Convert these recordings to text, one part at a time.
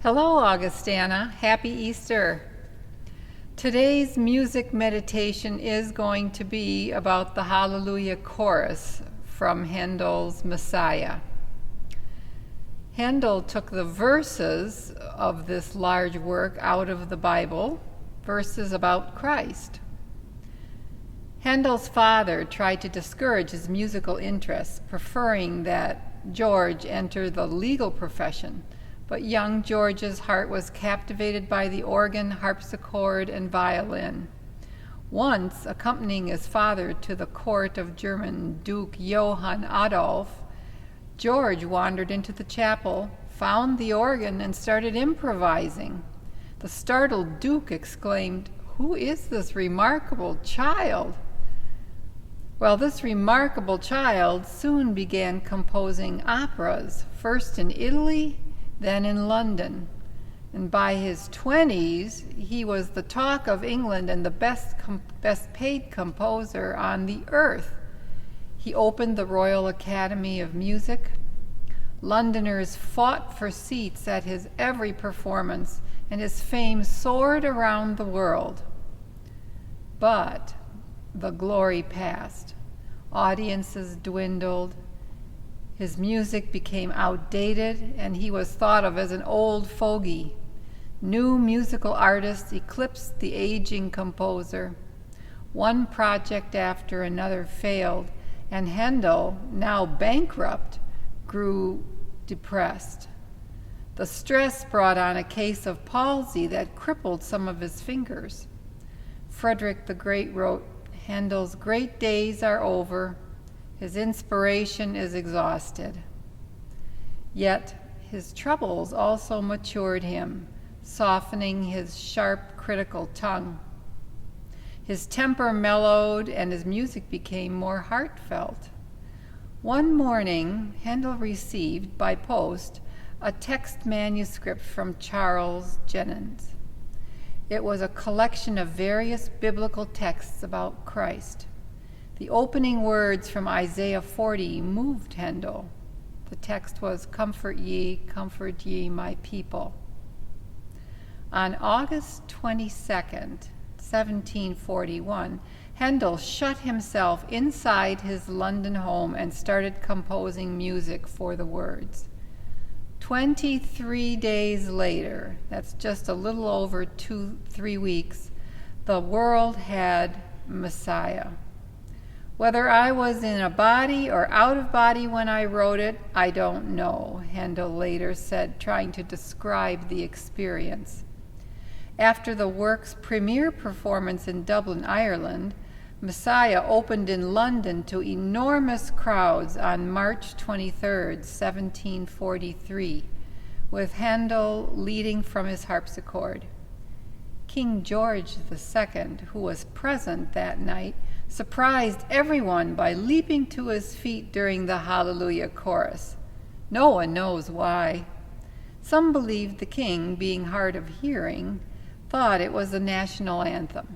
Hello, Augustana. Happy Easter. Today's music meditation is going to be about the Hallelujah Chorus from Handel's Messiah. Handel took the verses of this large work out of the Bible, verses about Christ. Handel's father tried to discourage his musical interests, preferring that George enter the legal profession. But young George's heart was captivated by the organ, harpsichord, and violin. Once, accompanying his father to the court of German Duke Johann Adolf, George wandered into the chapel, found the organ, and started improvising. The startled Duke exclaimed, "Who is this remarkable child?" Well, this remarkable child soon began composing operas, first in Italy, then in London. And by his 20s, he was the talk of England and the best paid composer on the earth. He opened the Royal Academy of Music. Londoners fought for seats at his every performance, and his fame soared around the world. But the glory passed. Audiences dwindled. His music became outdated, and he was thought of as an old fogey. New musical artists eclipsed the aging composer. One project after another failed, and Handel, now bankrupt, grew depressed. The stress brought on a case of palsy that crippled some of his fingers. Frederick the Great wrote, "Handel's great days are over. His inspiration is exhausted." Yet his troubles also matured him, softening his sharp, critical tongue. His temper mellowed, and his music became more heartfelt. One morning, Handel received by post a text manuscript from Charles Jennens. It was a collection of various biblical texts about Christ. The opening words from Isaiah 40 moved Handel. The text was, comfort ye, my people." On August 22nd, 1741, Handel shut himself inside his London home and started composing music for the words. 23 days later, that's just a little over 3 weeks, the world had Messiah. Whether I was in a body or out of body when I wrote it, I don't know, Handel later said, trying to describe the experience. After the work's premiere performance in Dublin, Ireland, Messiah opened in London to enormous crowds on March 23, 1743, with Handel leading from his harpsichord. King George II, who was present that night, surprised everyone by leaping to his feet during the Hallelujah Chorus. No one knows why. Some believed the king, being hard of hearing, thought it was a national anthem.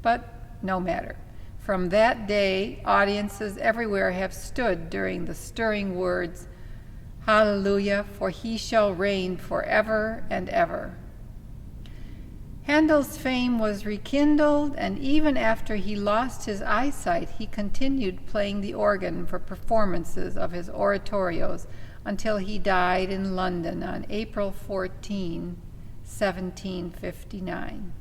But no matter. From that day, audiences everywhere have stood during the stirring words, "Hallelujah, for he shall reign forever and ever." Handel's fame was rekindled, and even after he lost his eyesight, he continued playing the organ for performances of his oratorios until he died in London on April 14, 1759.